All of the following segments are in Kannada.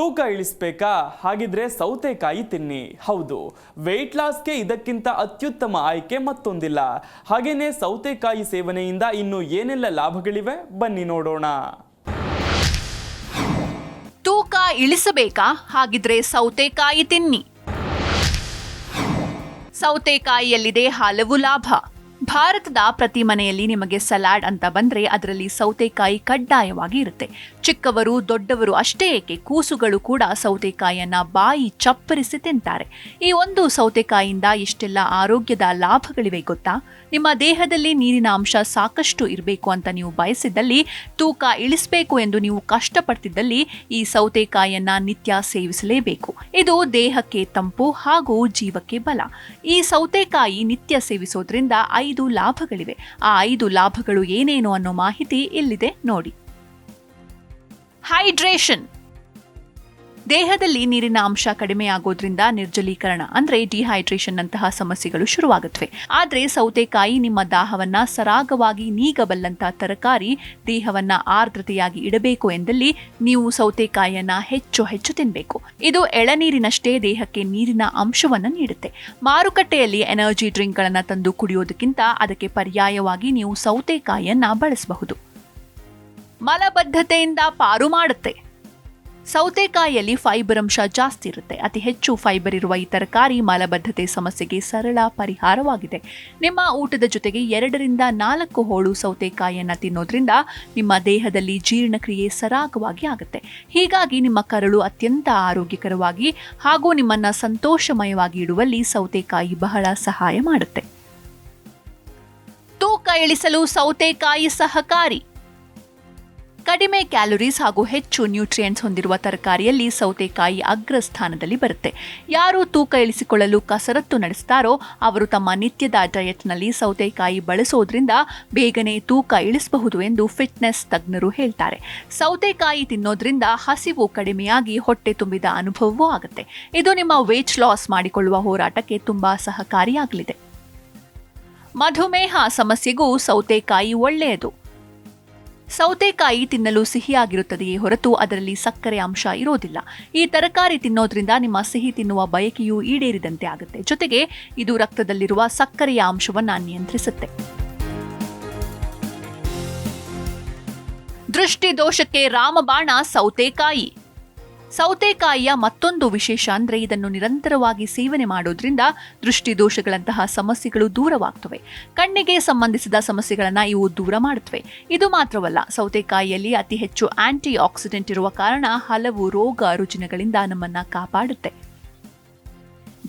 ತೂಕ ಇಳಿಸ್ಬೇಕಾ? ಹಾಗಿದ್ರೆ ಸೌತೆಕಾಯಿ ತಿನ್ನಿ. ಹೌದು, ವೆಯ್ಟ್ ಲಾಸ್ಗೆ ಇದಕ್ಕಿಂತ ಅತ್ಯುತ್ತಮ ಆಯ್ಕೆ ಮತ್ತೊಂದಿಲ್ಲ. ಹಾಗೇನೆ ಸೌತೆಕಾಯಿ ಸೇವನೆಯಿಂದ ಇನ್ನು ಏನೆಲ್ಲ ಲಾಭಗಳಿವೆ ಬನ್ನಿ ನೋಡೋಣ. ತೂಕ ಇಳಿಸಬೇಕಾ? ಹಾಗಿದ್ರೆ ಸೌತೆಕಾಯಿ ತಿನ್ನಿ. ಸೌತೆಕಾಯಿಯಲ್ಲಿದೆ ಹಲವು ಲಾಭ. ಭಾರತದ ಪ್ರತಿ ಮನೆಯಲ್ಲಿ ನಿಮಗೆ ಸಲಾಡ್ ಅಂತ ಬಂದ್ರೆ ಅದರಲ್ಲಿ ಸೌತೆಕಾಯಿ ಕಡ್ಡಾಯವಾಗಿ ಇರುತ್ತೆ. ಚಿಕ್ಕವರು ದೊಡ್ಡವರು ಅಷ್ಟೇ ಏಕೆ, ಕೂಸುಗಳು ಕೂಡ ಸೌತೆಕಾಯಿಯನ್ನ ಬಾಯಿ ಚಪ್ಪರಿಸಿ ತಿಂತಾರೆ. ಈ ಒಂದು ಸೌತೆಕಾಯಿಯಿಂದ ಎಷ್ಟೆಲ್ಲ ಆರೋಗ್ಯದ ಲಾಭಗಳಿವೆ ಗೊತ್ತಾ? ನಿಮ್ಮ ದೇಹದಲ್ಲಿ ನೀರಿನ ಅಂಶ ಸಾಕಷ್ಟು ಇರಬೇಕು ಅಂತ ನೀವು ಬಯಸಿದ್ದಲ್ಲಿ, ತೂಕ ಇಳಿಸಬೇಕು ಎಂದು ನೀವು ಕಷ್ಟಪಡ್ತಿದ್ದಲ್ಲಿ ಈ ಸೌತೆಕಾಯಿಯನ್ನ ನಿತ್ಯ ಸೇವಿಸಲೇಬೇಕು. ಇದು ದೇಹಕ್ಕೆ ತಂಪು ಹಾಗೂ ಜೀವಕ್ಕೆ ಬಲ. ಈ ಸೌತೆಕಾಯಿ ನಿತ್ಯ ಸೇವಿಸೋದ್ರಿಂದ 5 ಲಾಭಗಳಿವೆ. ಆ 5 ಲಾಭಗಳು ಏನೇನು ಅನ್ನೋ ಮಾಹಿತಿ ಇಲ್ಲಿದೆ ನೋಡಿ. ಹೈಡ್ರೇಷನ್. ದೇಹದಲ್ಲಿ ನೀರಿನ ಅಂಶ ಕಡಿಮೆಯಾಗೋದ್ರಿಂದ ನಿರ್ಜಲೀಕರಣ ಅಂದ್ರೆ ಡಿಹೈಡ್ರೇಷನ್ ಅಂತಹ ಸಮಸ್ಯೆಗಳು ಶುರುವಾಗುತ್ತವೆ. ಆದ್ರೆ ಸೌತೆಕಾಯಿ ನಿಮ್ಮ ದಾಹವನ್ನ ಸರಾಗವಾಗಿ ನೀಗಬಲ್ಲಂತಹ ತರಕಾರಿ. ದೇಹವನ್ನ ಆರ್ದ್ರತೆಯಾಗಿ ಇಡಬೇಕು ಎಂದಲ್ಲಿ ನೀವು ಸೌತೆಕಾಯಿಯನ್ನ ಹೆಚ್ಚು ತಿನ್ನಬೇಕು. ಇದು ಎಳನೀರಿನಷ್ಟೇ ದೇಹಕ್ಕೆ ನೀರಿನ ಅಂಶವನ್ನ ನೀಡುತ್ತೆ. ಮಾರುಕಟ್ಟೆಯಲ್ಲಿ ಎನರ್ಜಿ ಡ್ರಿಂಕ್ಗಳನ್ನ ತಂದು ಕುಡಿಯೋದಕ್ಕಿಂತ ಅದಕ್ಕೆ ಪರ್ಯಾಯವಾಗಿ ನೀವು ಸೌತೆಕಾಯಿಯನ್ನ ಬಳಸಬಹುದು. ಮಲಬದ್ಧತೆಯಿಂದ ಪಾರು ಮಾಡುತ್ತೆ. ಸೌತೆಕಾಯಿಯಲ್ಲಿ ಫೈಬರ್ ಅಂಶ ಜಾಸ್ತಿ ಇರುತ್ತೆ. ಅತಿ ಹೆಚ್ಚು ಫೈಬರ್ ಇರುವ ಈ ತರಕಾರಿ ಮಲಬದ್ಧತೆ ಸಮಸ್ಯೆಗೆ ಸರಳ ಪರಿಹಾರವಾಗಿದೆ. ನಿಮ್ಮ ಊಟದ ಜೊತೆಗೆ 2 ರಿಂದ 4 ಹೋಳು ಸೌತೆಕಾಯಿಯನ್ನ ತಿನ್ನೋದ್ರಿಂದ ನಿಮ್ಮ ದೇಹದಲ್ಲಿ ಜೀರ್ಣಕ್ರಿಯೆ ಸರಾಗವಾಗಿ ಆಗುತ್ತೆ. ಹೀಗಾಗಿ ನಿಮ್ಮ ಕರಳು ಅತ್ಯಂತ ಆರೋಗ್ಯಕರವಾಗಿ ಹಾಗೂ ನಿಮ್ಮನ್ನ ಸಂತೋಷಮಯವಾಗಿ ಇಡುವಲ್ಲಿ ಸೌತೆಕಾಯಿ ಬಹಳ ಸಹಾಯ ಮಾಡುತ್ತೆ. ತೂಕ ಇಳಿಸಲು ಸೌತೆಕಾಯಿ ಸಹಕಾರಿ. ಕಡಿಮೆ ಕ್ಯಾಲೋರೀಸ್ ಹಾಗೂ ಹೆಚ್ಚು ನ್ಯೂಟ್ರಿಯೆಂಟ್ಸ್ ಹೊಂದಿರುವ ತರಕಾರಿಯಲ್ಲಿ ಸೌತೆಕಾಯಿ ಅಗ್ರಸ್ಥಾನದಲ್ಲಿ ಬರುತ್ತೆ. ಯಾರು ತೂಕ ಇಳಿಸಿಕೊಳ್ಳಲು ಕಸರತ್ತು ನಡೆಸ್ತಾರೋ ಅವರು ತಮ್ಮ ನಿತ್ಯದ ಡಯಟ್ನಲ್ಲಿ ಸೌತೆಕಾಯಿ ಬಳಸೋದ್ರಿಂದ ಬೇಗನೆ ತೂಕ ಇಳಿಸಬಹುದು ಎಂದು ಫಿಟ್ನೆಸ್ ತಜ್ಞರು ಹೇಳ್ತಾರೆ. ಸೌತೆಕಾಯಿ ತಿನ್ನೋದ್ರಿಂದ ಹಸಿವು ಕಡಿಮೆಯಾಗಿ ಹೊಟ್ಟೆ ತುಂಬಿದ ಅನುಭವವೂ ಆಗುತ್ತೆ. ಇದು ನಿಮ್ಮ ವೇಟ್ ಲಾಸ್ ಮಾಡಿಕೊಳ್ಳುವ ಹೋರಾಟಕ್ಕೆ ತುಂಬಾ ಸಹಕಾರಿಯಾಗಲಿದೆ. ಮಧುಮೇಹ ಸಮಸ್ಯೆಗೂ ಸೌತೆಕಾಯಿ ಒಳ್ಳೆಯದು. ಸೌತೆಕಾಯಿ ತಿನ್ನಲು ಸಿಹಿಯಾಗಿರುತ್ತದೆಯೇ ಹೊರತು ಅದರಲ್ಲಿ ಸಕ್ಕರೆ ಅಂಶ ಇರೋದಿಲ್ಲ. ಈ ತರಕಾರಿ ತಿನ್ನೋದ್ರಿಂದ ನಿಮ್ಮ ಸಿಹಿ ತಿನ್ನುವ ಬಯಕೆಯೂ ಈಡೇರಿದಂತೆ ಆಗುತ್ತೆ. ಜೊತೆಗೆ ಇದು ರಕ್ತದಲ್ಲಿರುವ ಸಕ್ಕರೆಯ ಅಂಶವನ್ನ ನಿಯಂತ್ರಿಸುತ್ತೆ. ದೃಷ್ಟಿ ದೋಷಕ್ಕೆ ರಾಮಬಾಣ ಸೌತೆಕಾಯಿ. ಸೌತೆಕಾಯಿಯ ಮತ್ತೊಂದು ವಿಶೇಷ ಅಂದ್ರೆ ಇದನ್ನು ನಿರಂತರವಾಗಿ ಸೇವನೆ ಮಾಡೋದ್ರಿಂದ ದೃಷ್ಟಿ ದೋಷಗಳಂತಹ ಸಮಸ್ಯೆಗಳು ದೂರವಾಗ್ತವೆ. ಕಣ್ಣಿಗೆ ಸಂಬಂಧಿಸಿದ ಸಮಸ್ಯೆಗಳನ್ನ ಇವು ದೂರ ಮಾಡುತ್ತವೆ. ಇದು ಮಾತ್ರವಲ್ಲ, ಸೌತೆಕಾಯಿಯಲ್ಲಿ ಅತಿ ಹೆಚ್ಚು ಆಂಟಿ ಆಕ್ಸಿಡೆಂಟ್ ಇರುವ ಕಾರಣ ಹಲವು ರೋಗ ರುಜಿನಗಳಿಂದ ನಮ್ಮನ್ನ ಕಾಪಾಡುತ್ತೆ.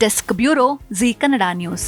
Desk bureau, Zee Kannada news.